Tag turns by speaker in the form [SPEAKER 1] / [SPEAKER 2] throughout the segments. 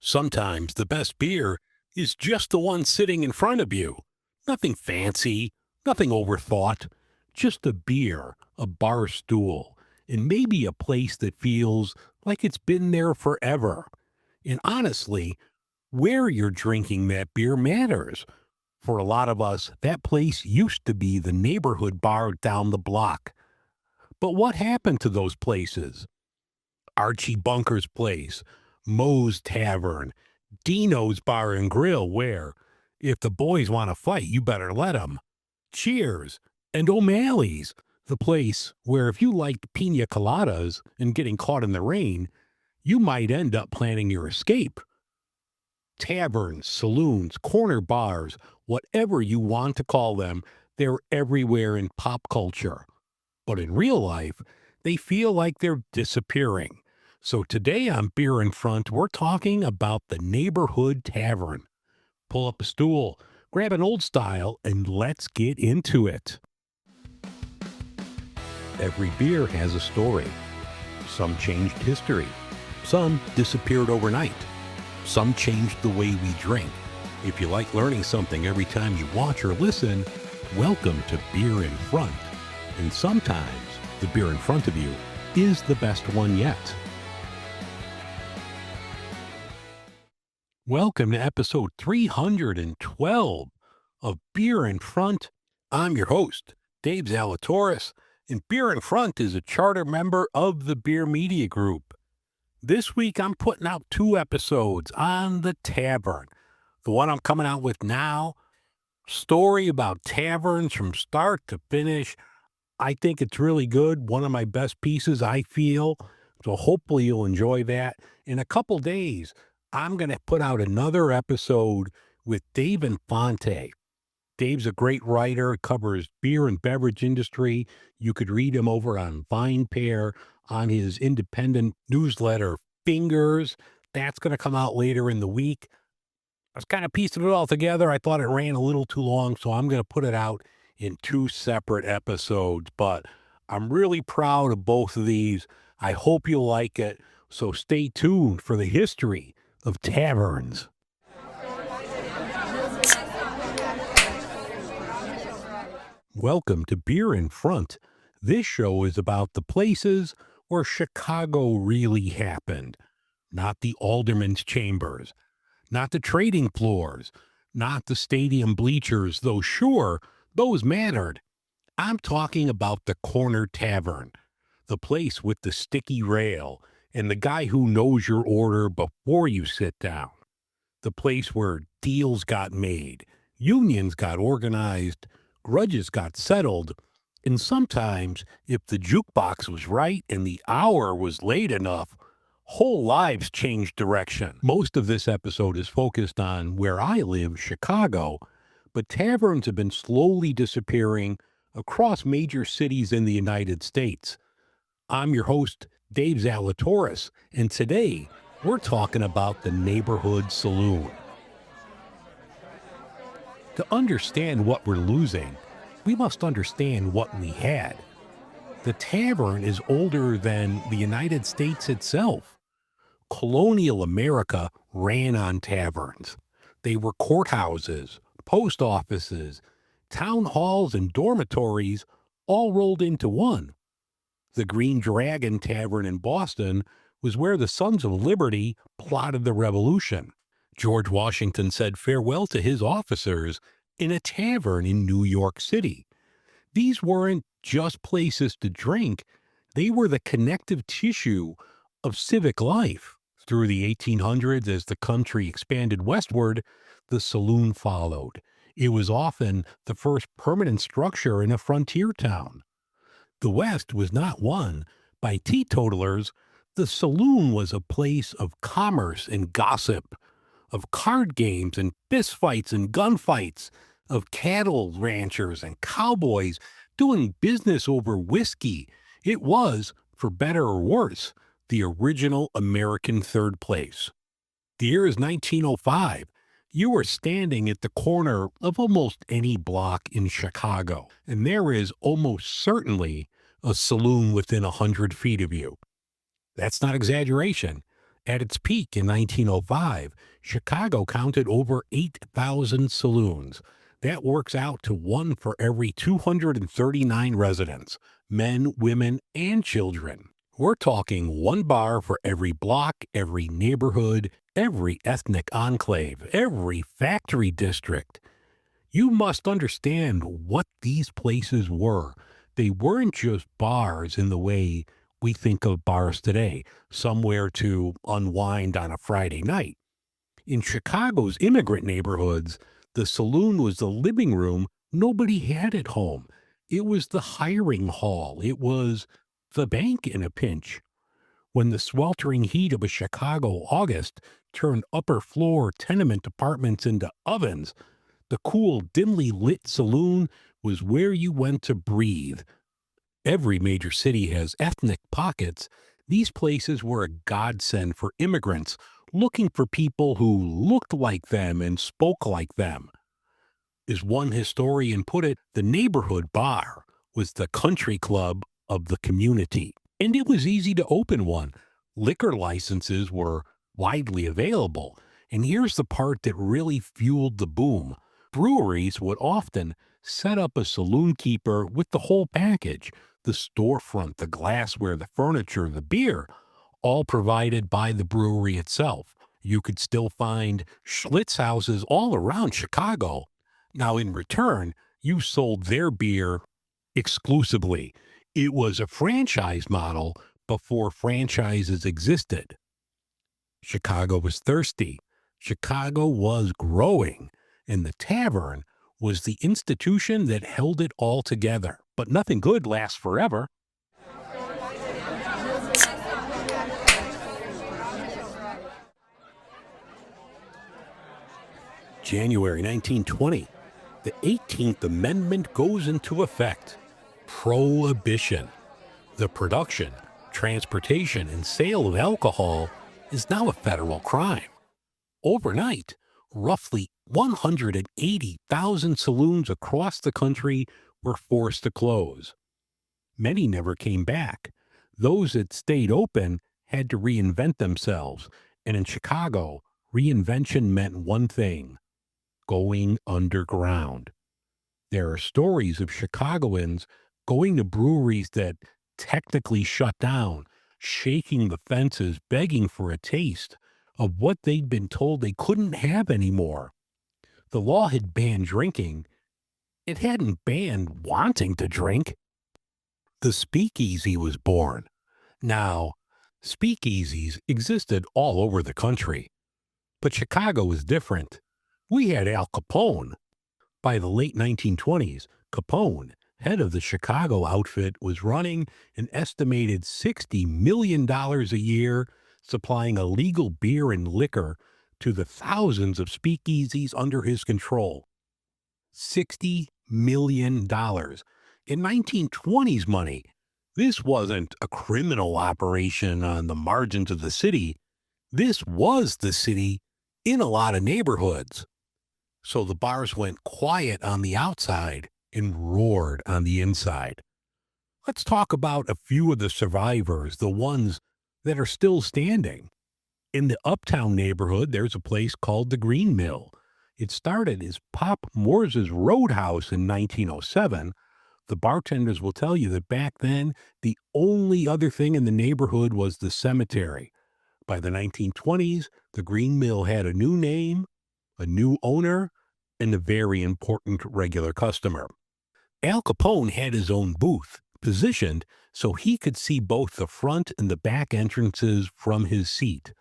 [SPEAKER 1] Sometimes the best beer is just the one sitting in front of you. Nothing fancy, nothing overthought, just a beer, a bar stool, and maybe a place that feels like it's been there forever. And honestly, where you're drinking that beer matters. For a lot of us, that place used to be the neighborhood bar down the block. But what happened to those places? Archie Bunker's place, Moe's Tavern, Dino's Bar and Grill, where, if the boys want to fight, you better let 'em. Cheers, and O'Malley's, the place where if you liked pina coladas and getting caught in the rain, you might end up planning your escape. Taverns, saloons, corner bars, whatever you want to call them, they're everywhere in pop culture. But in real life, they feel like they're disappearing. So today on Beer in Front, we're talking about the neighborhood tavern. Pull up a stool, grab an old style, and let's get into it. Every beer has a story. Some changed history. Some disappeared overnight. Some changed the way we drink. If you like learning something every time you watch or listen, welcome to Beer in Front. And sometimes the beer in front of you is the best one yet. Welcome to episode 312 of Beer in Front. I'm your host, Dave Zalatoris, and Beer in Front is a charter member of the Beer Media Group. This week I'm putting out 2 episodes on the tavern. The one I'm coming out with now, story about taverns from start to finish. I think it's really good. One of my best pieces, I feel. So hopefully you'll enjoy that. In a couple days, I'm going to put out another episode with Dave Infante. Dave's a great writer, covers beer and beverage industry. You could read him over on VinePair, on his independent newsletter, Fingers. That's going to come out later in the week. I was kind of piecing it all together. I thought it ran a little too long, so I'm going to put it out in 2 separate episodes. But I'm really proud of both of these. I hope you'll like it. So stay tuned for the history of taverns. Welcome to Beer in Front. This show is about the places where Chicago really happened. Not the alderman's chambers, not the trading floors, not the stadium bleachers, though sure, those mattered. I'm talking about the corner tavern, the place with the sticky rail and the guy who knows your order before you sit down. The place where deals got made, unions got organized, grudges got settled, and sometimes, if the jukebox was right and the hour was late enough, whole lives changed direction. Most of this episode is focused on where I live, Chicago, but taverns have been slowly disappearing across major cities in the United States. I'm your host, Dave Zalatoris, and today we're talking about the neighborhood saloon. To understand what we're losing, we must understand what we had. The tavern is older than the United States itself. Colonial America ran on taverns. They were courthouses, post offices, town halls, and dormitories all rolled into one. The Green Dragon Tavern in Boston was where the Sons of Liberty plotted the revolution. George Washington said farewell to his officers in a tavern in New York City. These weren't just places to drink, they were the connective tissue of civic life. Through the 1800s, as the country expanded westward, the saloon followed. It was often the first permanent structure in a frontier town. The West was not won by teetotalers. The saloon was a place of commerce and gossip, of card games and fistfights and gunfights, of cattle ranchers and cowboys doing business over whiskey. It was, for better or worse, the original American third place. The year is 1905. You are standing at the corner of almost any block in Chicago, and there is almost certainly a saloon within 100 feet of you. That's not exaggeration. At its peak in 1905, Chicago counted over 8,000 saloons. That works out to one for every 239 residents, men, women, and children. We're talking one bar for every block, every neighborhood, every ethnic enclave, every factory district. You must understand what these places were. They weren't just bars in the way we think of bars today, somewhere to unwind on a Friday night. In Chicago's immigrant neighborhoods, the saloon was the living room nobody had at home. It was the hiring hall. It was the bank in a pinch. When the sweltering heat of a Chicago August turned upper floor tenement apartments into ovens, the cool, dimly lit saloon was where you went to breathe. Every major city has ethnic pockets. These places were a godsend for immigrants looking for people who looked like them and spoke like them. As one historian put it, the neighborhood bar was the country club of the community. And it was easy to open one. Liquor licenses were widely available. And here's the part that really fueled the boom. Breweries would often set up a saloon keeper with the whole package, the storefront, the glassware, the furniture, the beer, all provided by the brewery itself. You could still find Schlitz houses all around Chicago. Now, in return, you sold their beer exclusively. It was a franchise model before franchises existed. Chicago was thirsty. Chicago was growing. And the tavern was the institution that held it all together. But nothing good lasts forever. January 1920, the 18th Amendment goes into effect. Prohibition. The production, transportation, and sale of alcohol is now a federal crime. Overnight, roughly 180,000 saloons across the country were forced to close. Many never came back. Those that stayed open had to reinvent themselves. And in Chicago, reinvention meant one thing: going underground. There are stories of Chicagoans going to breweries that technically shut down, shaking the fences, begging for a taste of what they'd been told they couldn't have anymore. The law had banned drinking. It hadn't banned wanting to drink. The speakeasy was born. Now, speakeasies existed all over the country. But Chicago was different. We had Al Capone. By the late 1920s, Capone, head of the Chicago outfit, was running an estimated $60 million a year, supplying illegal beer and liquor to the thousands of speakeasies under his control. $60 million. In 1920s money, this wasn't a criminal operation on the margins of the city. This was the city in a lot of neighborhoods. So the bars went quiet on the outside and roared on the inside. Let's talk about a few of the survivors, the ones that are still standing. In the Uptown neighborhood, there's a place called the Green Mill. It started as Pop Moore's Roadhouse in 1907. The bartenders will tell you that back then, the only other thing in the neighborhood was the cemetery. By the 1920s, the Green Mill had a new name, a new owner, and a very important regular customer. Al Capone had his own booth, positioned so he could see both the front and the back entrances from his seat.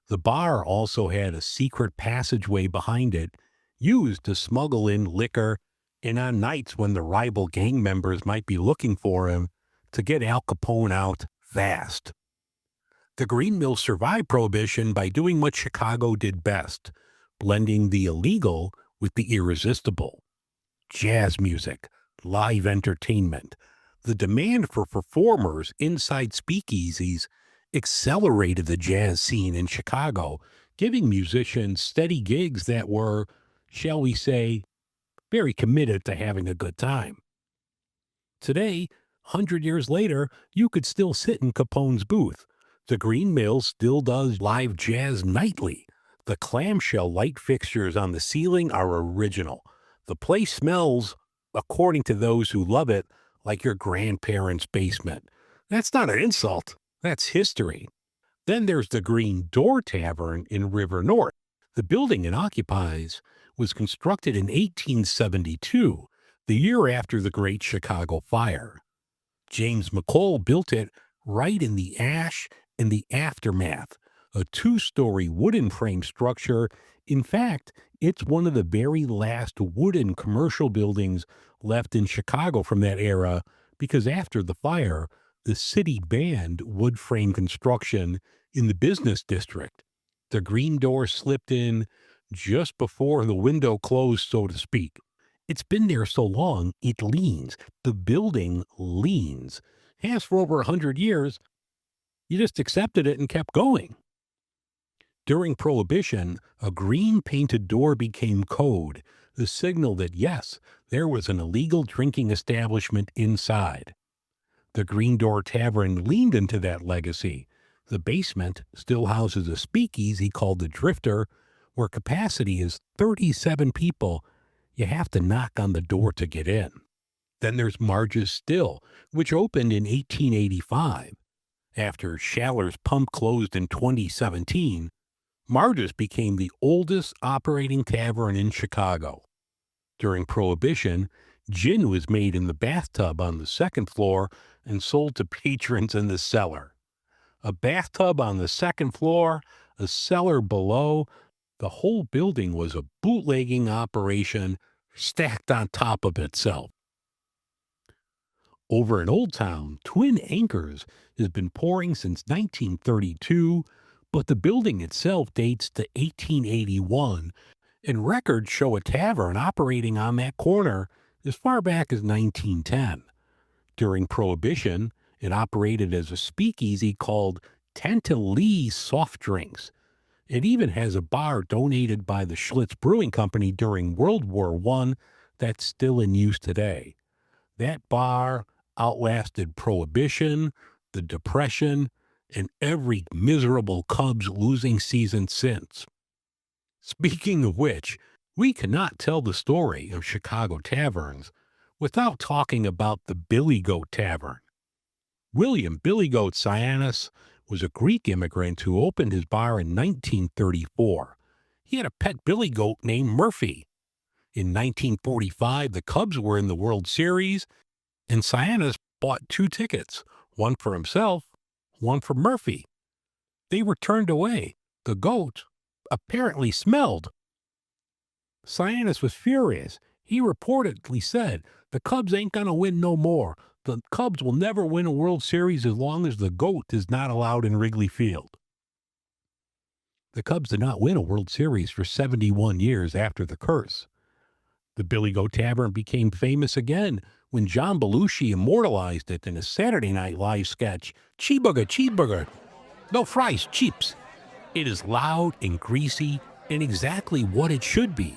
[SPEAKER 1] The bar also had a secret passageway behind it, used to smuggle in liquor, and on nights when the rival gang members might be looking for him, to get Al Capone out fast. The Green Mill survived Prohibition by doing what Chicago did best, blending the illegal with the irresistible. Jazz music, live entertainment. The demand for performers inside speakeasies accelerated the jazz scene in Chicago, giving musicians steady gigs that were, shall we say, very committed to having a good time. Today, 100 years later, you could still sit in Capone's booth. The Green Mill still does live jazz nightly. The clamshell light fixtures on the ceiling are original. The place smells, according to those who love it, like your grandparents' basement. That's not an insult. That's history. Then there's the Green Door Tavern in River North. The building it occupies was constructed in 1872, the year after the Great Chicago Fire. James McCall built it right in the ash and the aftermath, a two-story wooden frame structure. In fact, it's one of the very last wooden commercial buildings left in Chicago from that era because after the fire, the city banned wood frame construction in the business district. The green door slipped in just before the window closed, so to speak. It's been there so long, it leans. The building leans. Has for over 100 years. You just accepted it and kept going. During Prohibition, a green painted door became code, the signal that yes, there was an illegal drinking establishment inside. The Green Door Tavern leaned into that legacy. The basement still houses a speakeasy called the Drifter, where capacity is 37 people. You have to knock on the door to get in. Then there's Marge's Still, which opened in 1885. After Shaller's Pump closed in 2017, Marge's became the oldest operating tavern in Chicago. During Prohibition, gin was made in the bathtub on the second floor and sold to patrons in the cellar. A bathtub on the second floor, a cellar below. The whole building was a bootlegging operation stacked on top of itself. Over in Old Town, Twin Anchors has been pouring since 1932, but the building itself dates to 1881, and records show a tavern operating on that corner as far back as 1910. During Prohibition, it operated as a speakeasy called Tantallee Soft Drinks. It even has a bar donated by the Schlitz Brewing Company during World War I that's still in use today. That bar outlasted Prohibition, the Depression, and every miserable Cubs losing season since. Speaking of which, we cannot tell the story of Chicago taverns without talking about the Billy Goat Tavern. William Billy Goat Sianis was a Greek immigrant who opened his bar in 1934. He had a pet billy goat named Murphy. In 1945, the Cubs were in the World Series, and Sianis bought 2 tickets, one for himself, one for Murphy. They were turned away. The goat apparently smelled. Sianis was furious. He reportedly said, "The Cubs ain't gonna win no more. The Cubs will never win a World Series as long as the goat is not allowed in Wrigley Field." The Cubs did not win a World Series for 71 years after the curse. The Billy Goat Tavern became famous again when John Belushi immortalized it in a Saturday Night Live sketch, "Cheeseburger, cheeseburger, no fries, cheeps." It is loud and greasy and exactly what it should be.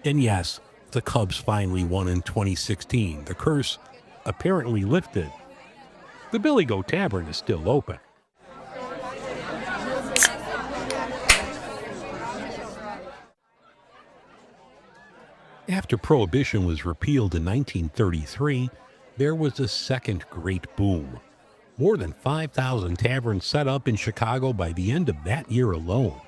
[SPEAKER 1] And yes, the Cubs finally won in 2016. The curse apparently lifted. The Billy Goat Tavern is still open. After Prohibition was repealed in 1933, there was a second great boom. More than 5,000 taverns set up in Chicago by the end of that year alone.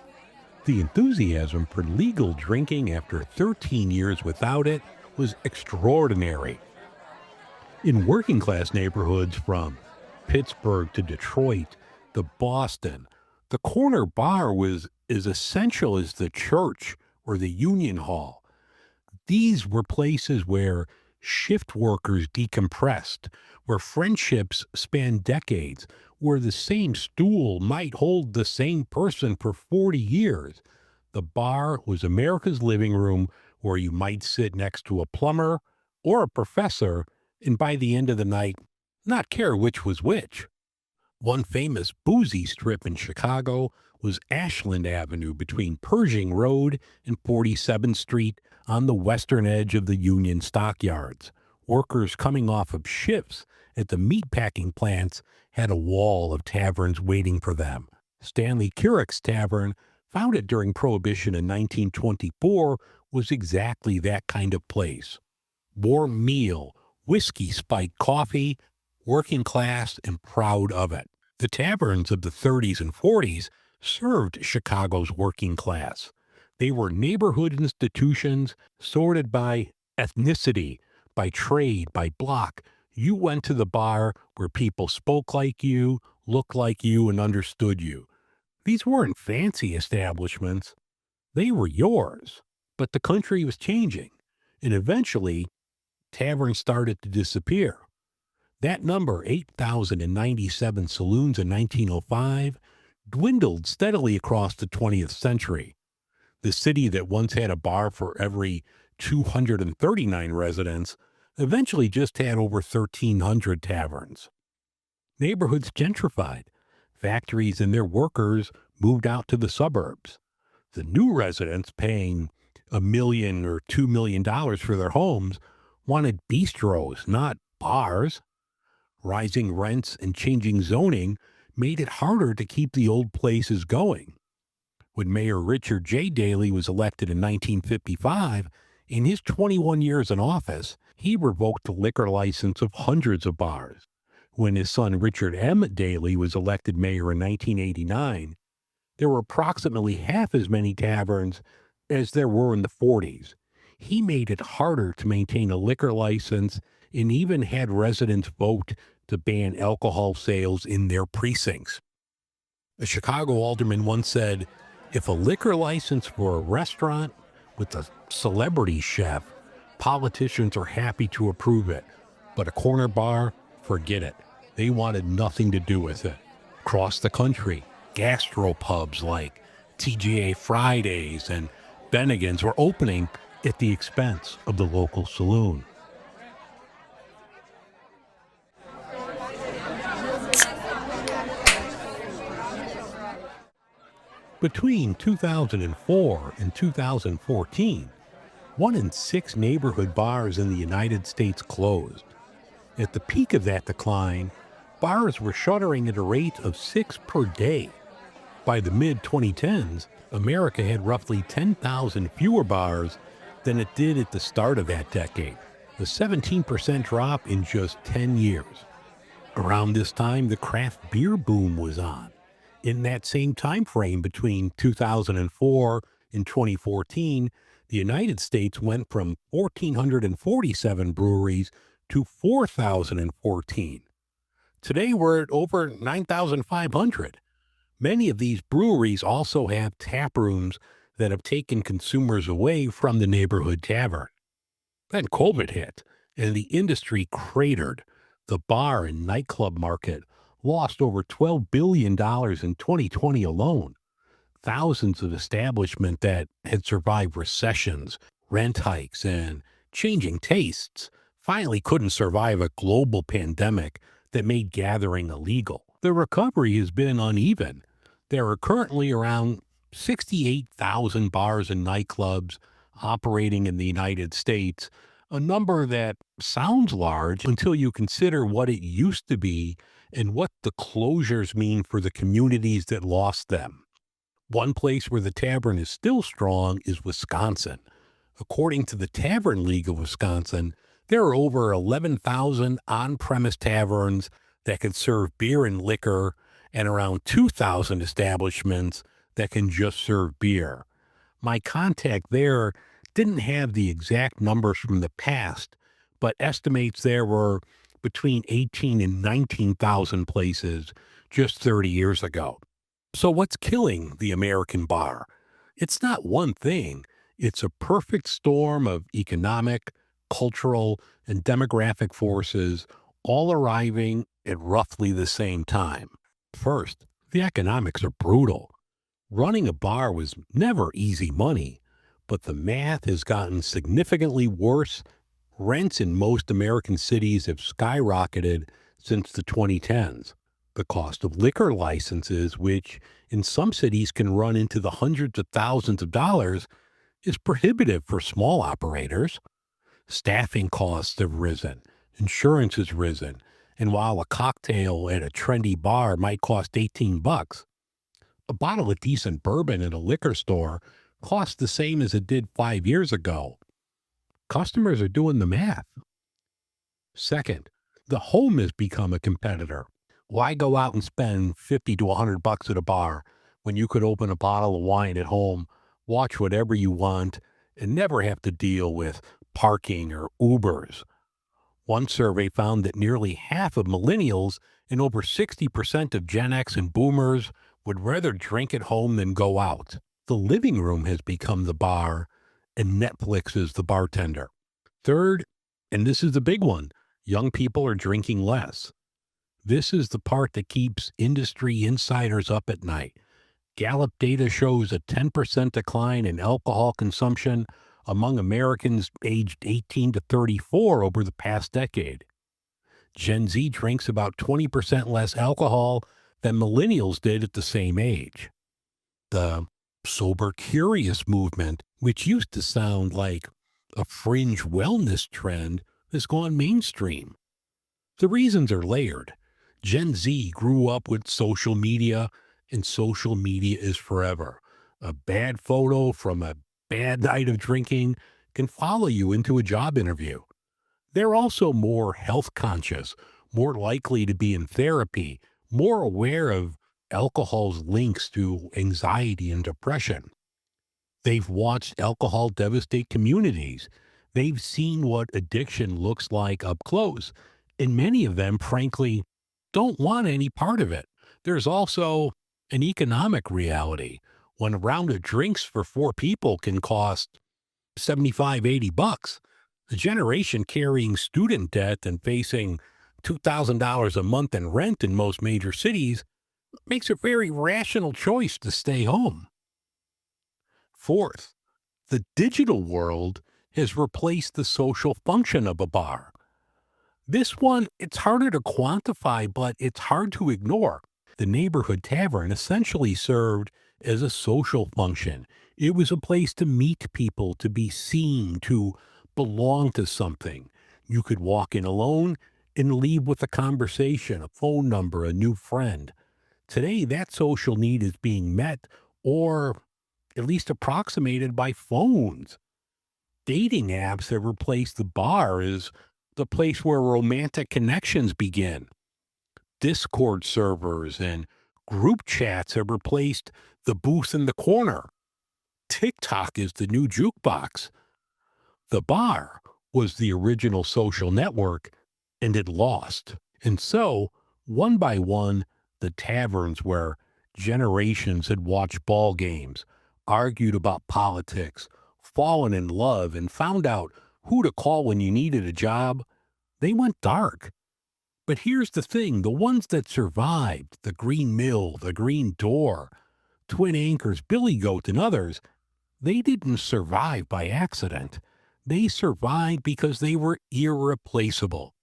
[SPEAKER 1] The enthusiasm for legal drinking after 13 years without it was extraordinary. In working-class neighborhoods from Pittsburgh to Detroit to Boston, the corner bar was as essential as the church or the Union Hall. These were places where shift workers decompressed, where friendships spanned decades, where the same stool might hold the same person for 40 years. The bar was America's living room where you might sit next to a plumber or a professor, and by the end of the night, not care which was which. One famous boozy strip in Chicago was Ashland Avenue between Pershing Road and 47th Street on the western edge of the Union Stockyards. Workers coming off of shifts at the meatpacking plants had a wall of taverns waiting for them. Stanley Keurig Tavern, founded during Prohibition in 1924, was exactly that kind of place. Warm meal, whiskey spiked coffee, working class and proud of it. The taverns of the 30s and 40s served Chicago's working class. They were neighborhood institutions sorted by ethnicity, by trade, by block. You went to the bar where people spoke like you, looked like you, and understood you. These weren't fancy establishments. They were yours. But the country was changing, and eventually, taverns started to disappear. That number, 8,097 saloons in 1905, dwindled steadily across the 20th century. The city that once had a bar for every 239 residents eventually just had over 1,300 taverns. Neighborhoods gentrified. Factories and their workers moved out to the suburbs. The new residents, paying $1 million or $2 million for their homes, wanted bistros, not bars. Rising rents and changing zoning made it harder to keep the old places going. When Mayor Richard J. Daley was elected in 1955, in his 21 years in office, he revoked the liquor license of hundreds of bars. When his son Richard M. Daley was elected mayor in 1989, there were approximately half as many taverns as there were in the 40s. He made it harder to maintain a liquor license and even had residents vote to ban alcohol sales in their precincts. A Chicago alderman once said, "If a liquor license for a restaurant with a celebrity chef, politicians are happy to approve it. But a corner bar, forget it. They wanted nothing to do with it." Across the country, gastropubs like TGA Fridays and Bennigan's were opening at the expense of the local saloon. Between 2004 and 2014, 1 in 6 neighborhood bars in the United States closed. At the peak of that decline, bars were shuttering at a rate of 6 per day. By the mid-2010s, America had roughly 10,000 fewer bars than it did at the start of that decade, a 17% drop in just 10 years. Around this time, the craft beer boom was on. In that same time frame between 2004 and 2014, the United States went from 1,447 breweries to 4,014. Today, we're at over 9,500. Many of these breweries also have tap rooms that have taken consumers away from the neighborhood tavern. Then COVID hit, and the industry cratered. The bar and nightclub market lost over $12 billion in 2020 alone. Thousands of establishments that had survived recessions, rent hikes, and changing tastes finally couldn't survive a global pandemic that made gathering illegal. The recovery has been uneven. There are currently around 68,000 bars and nightclubs operating in the United States, a number that sounds large until you consider what it used to be and what the closures mean for the communities that lost them. One place where the tavern is still strong is Wisconsin. According to the Tavern League of Wisconsin, there are over 11,000 on-premise taverns that can serve beer and liquor, and around 2,000 establishments that can just serve beer. My contact there didn't have the exact numbers from the past, but estimates there were between 18 and 19,000 places just 30 years ago. So what's killing the American bar? It's not one thing. It's a perfect storm of economic, cultural, and demographic forces all arriving at roughly the same time. First, the economics are brutal. Running a bar was never easy money, but the math has gotten significantly worse. Rents in most American cities have skyrocketed since the 2010s. The cost of liquor licenses, which in some cities can run into the hundreds of thousands of dollars, is prohibitive for small operators. Staffing costs have risen, insurance has risen, And while a cocktail at a trendy bar might cost 18 bucks, a bottle of decent bourbon at a liquor store costs the same as it did 5 years ago. Customers are doing the math. Second, the home has become a competitor. Why go out and spend 50 to 100 bucks at a bar when you could open a bottle of wine at home, watch whatever you want, and never have to deal with parking or Ubers? One survey found that nearly half of millennials and over 60% of Gen X and boomers would rather drink at home than go out. The living room has become the bar, and Netflix is the bartender. Third, and this is the big one, young people are drinking less. This is the part that keeps industry insiders up at night. Gallup data shows a 10% decline in alcohol consumption among Americans aged 18 to 34 over the past decade. Gen Z drinks about 20% less alcohol than millennials did at the same age. The sober curious movement, which used to sound like a fringe wellness trend, has gone mainstream. The reasons are layered. Gen Z grew up with social media, and social media is forever. A bad photo from a bad night of drinking can follow you into a job interview. They're also more health conscious, more likely to be in therapy, more aware of alcohol's links to anxiety and depression. They've watched alcohol devastate communities. They've seen what addiction looks like up close. And many of them, frankly, don't want any part of it. There's also an economic reality. When a round of drinks for 4 people can cost 75, 80 bucks, a generation carrying student debt and facing $2,000 a month in rent in most major cities makes a very rational choice to stay home. Fourth, the digital world has replaced the social function of a bar. This one, it's harder to quantify, but it's hard to ignore. The neighborhood tavern essentially served as a social function. It was a place to meet people, to be seen, to belong to something. You could walk in alone and leave with a conversation, a phone number, a new friend. Today, that social need is being met, or at least approximated, by phones. Dating apps have replaced the bar as the place where romantic connections begin. Discord servers and group chats have replaced the booth in the corner. TikTok is the new jukebox. The bar was the original social network, and it lost. And so, one by one, the taverns where generations had watched ball games, argued about politics, fallen in love, and found out who to call when you needed a job, they went dark. But here's the thing, the ones that survived, the Green Mill, the Green Door, Twin Anchors, Billy Goat, and others, they didn't survive by accident. They survived because they were irreplaceable.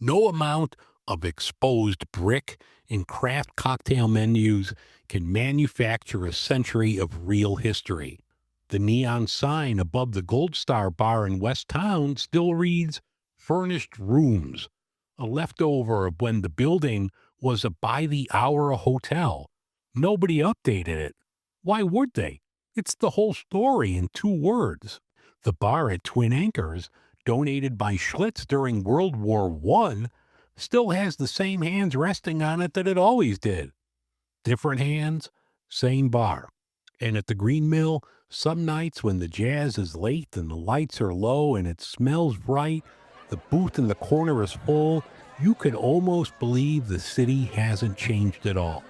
[SPEAKER 1] No amount of exposed brick and craft cocktail menus can manufacture a century of real history. The neon sign above the Gold Star Bar in West Town still reads, "Furnished Rooms," a leftover of when the building was a by-the-hour hotel. Nobody updated it. Why would they? It's the whole story in 2 words. The bar at Twin Anchors, donated by Schlitz during World War I, still has the same hands resting on it that it always did. Different hands, same bar. And at the Green Mill, some nights when the jazz is late and the lights are low and it smells right, the booth in the corner is full, you can almost believe the city hasn't changed at all.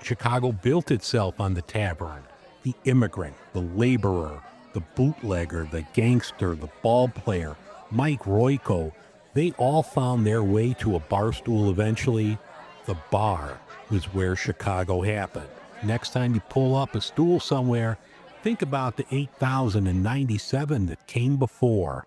[SPEAKER 1] Chicago built itself on the tavern, the immigrant, the laborer, the bootlegger, the gangster, the ball player, Mike Royko. They all found their way to a bar stool eventually. The bar was where Chicago happened. Next time you pull up a stool somewhere, think about the 8,097 that came before.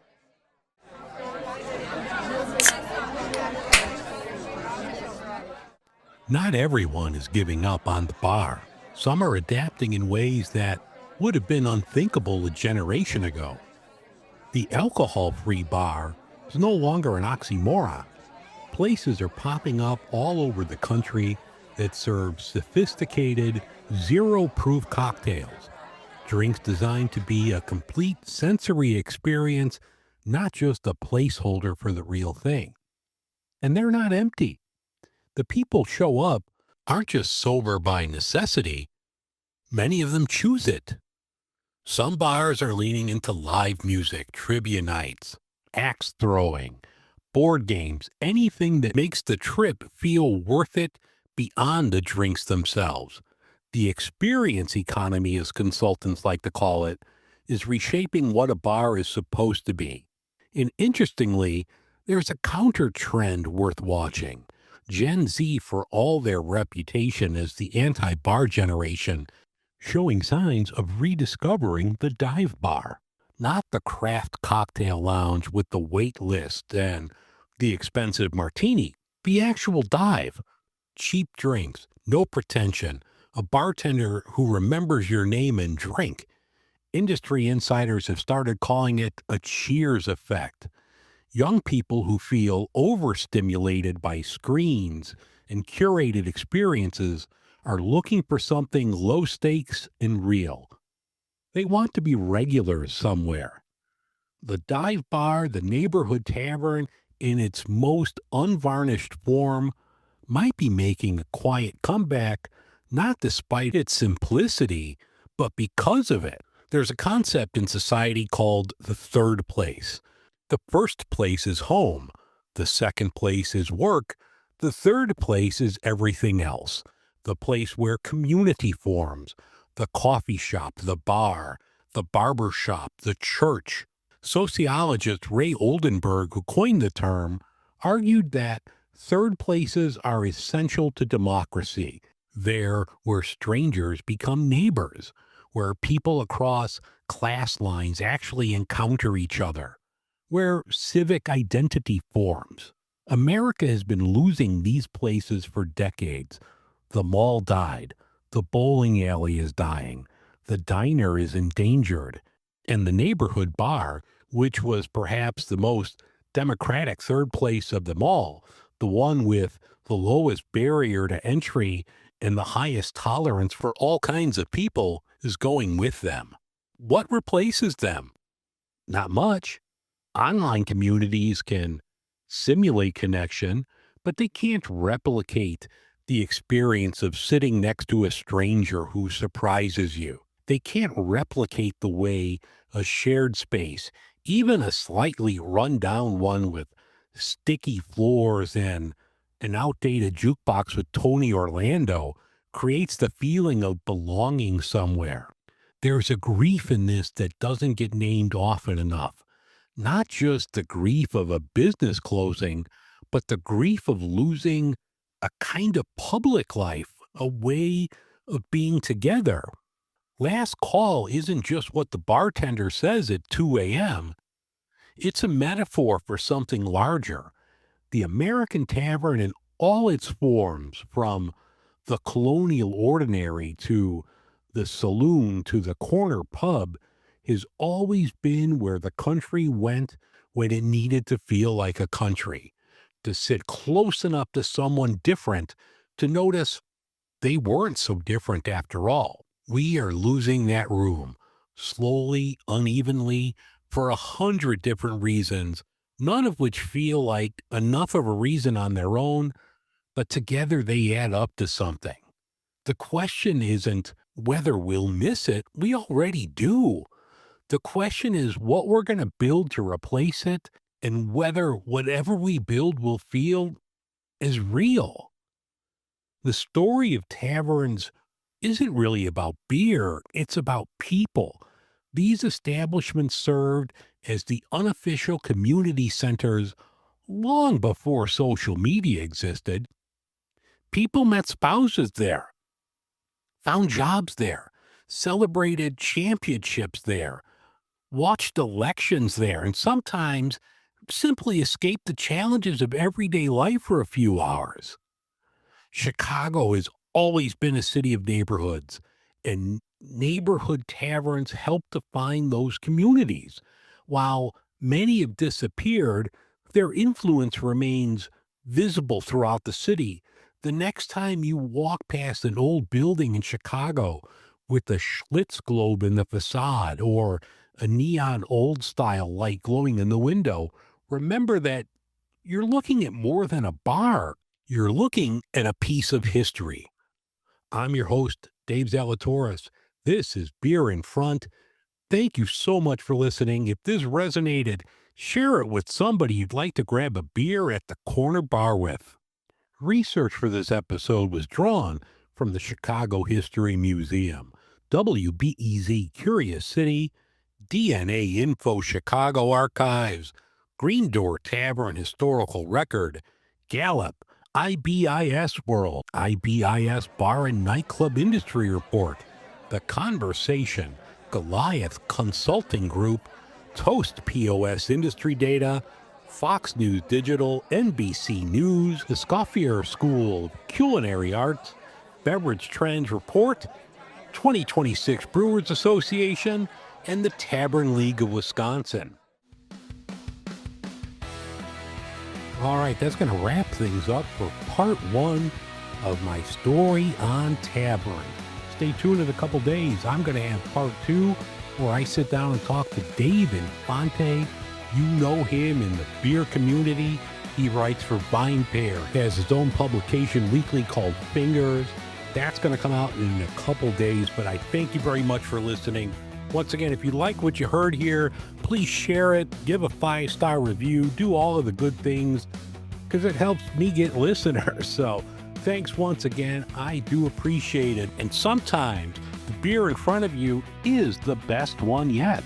[SPEAKER 1] Not everyone is giving up on the bar. Some are adapting in ways that would have been unthinkable a generation ago. The alcohol-free bar is no longer an oxymoron. places are popping up all over the country that serve sophisticated, zero proof cocktails, drinks designed to be a complete sensory experience, not just a placeholder for the real thing. And they're not empty. The people show up aren't just sober by necessity, many of them choose it. Some bars are leaning into live music, trivia nights, axe throwing, board games, anything that makes the trip feel worth it beyond the drinks themselves. The experience economy, as consultants like to call it, is reshaping what a bar is supposed to be. And interestingly, there's a counter trend worth watching. Gen Z, for all their reputation as the anti bar generation, showing signs of rediscovering the dive bar, not the craft cocktail lounge with the wait list and the expensive martini, the actual dive. Cheap drinks, no pretension, a bartender who remembers your name and drink. Industry insiders have started calling it a cheers effect. Young people who feel overstimulated by screens and curated experiences are looking for something low stakes and real. They want to be regulars somewhere. The dive bar, the neighborhood tavern, in its most unvarnished form, might be making a quiet comeback, not despite its simplicity, but because of it. There's a concept in society called the third place. The first place is home. The second place is work. The third place is everything else. The place where community forms, the coffee shop, the bar, the barber shop, the church. Sociologist Ray Oldenburg, who coined the term, argued that third places are essential to democracy. There where strangers become neighbors, where people across class lines actually encounter each other, where civic identity forms. America has been losing these places for decades. The mall died. The bowling alley is dying. The diner is endangered. And the neighborhood bar, which was perhaps the most democratic third place of them all, the one with the lowest barrier to entry and the highest tolerance for all kinds of people, is going with them. What replaces them? Not much. Online communities can simulate connection, but they can't replicate the experience of sitting next to a stranger who surprises you. They can't replicate the way a shared space, even a slightly run-down one with sticky floors and an outdated jukebox with Tony Orlando, creates the feeling of belonging somewhere. There's a grief in this that doesn't get named often enough. Not just the grief of a business closing, but the grief of losing a kind of public life, a way of being together. Last call isn't just what the bartender says at 2 a.m. It's a metaphor for something larger. The American tavern in all its forms, from the colonial ordinary to the saloon to the corner pub, has always been where the country went when it needed to feel like a country, to sit close enough to someone different to notice they weren't so different after all. We are losing that room, slowly, unevenly, for 100 different reasons, none of which feel like enough of a reason on their own, but together they add up to something. The question isn't whether we'll miss it, we already do. The question is what we're going to build to replace it, and whether whatever we build will feel as real. The story of taverns isn't really about beer, it's about people. These establishments served as the unofficial community centers long before social media existed. People met spouses there, found jobs there, celebrated championships there, watched elections there, and sometimes simply escaped the challenges of everyday life for a few hours. Chicago has always been a city of neighborhoods, and neighborhood taverns help define those communities. While many have disappeared, their influence remains visible throughout the city. The next time you walk past an old building in Chicago with a Schlitz globe in the facade or a neon old style light glowing in the window, remember that you're looking at more than a bar. You're looking at a piece of history. I'm your host, Dave Zalatoris. This is Beer in Front. Thank you so much for listening. If this resonated, share it with somebody you'd like to grab a beer at the corner bar with. Research for this episode was drawn from the Chicago History Museum, WBEZ Curious City, DNA Info Chicago Archives, Green Door Tavern Historical Record, Gallup, IBIS World, IBIS Bar and Nightclub Industry Report, The Conversation, Goliath Consulting Group, Toast POS Industry Data, Fox News Digital, NBC News, the Scoffier School of Culinary Arts, Beverage Trends Report, 2026 Brewers Association, and the Tavern League of Wisconsin. All right, that's going to wrap things up for part one of my story on taverns. Stay tuned in a couple days. I'm going to have part two where I sit down and talk to Dave Infante. You know him in the beer community. He writes for VinePair, has his own publication weekly called Fingers. That's going to come out in a couple days, but I thank you very much for listening. Once again, if you like what you heard here, please share it, give a 5-star review, do all of the good things, because it helps me get listeners. So thanks once again. I do appreciate it. And sometimes the beer in front of you is the best one yet.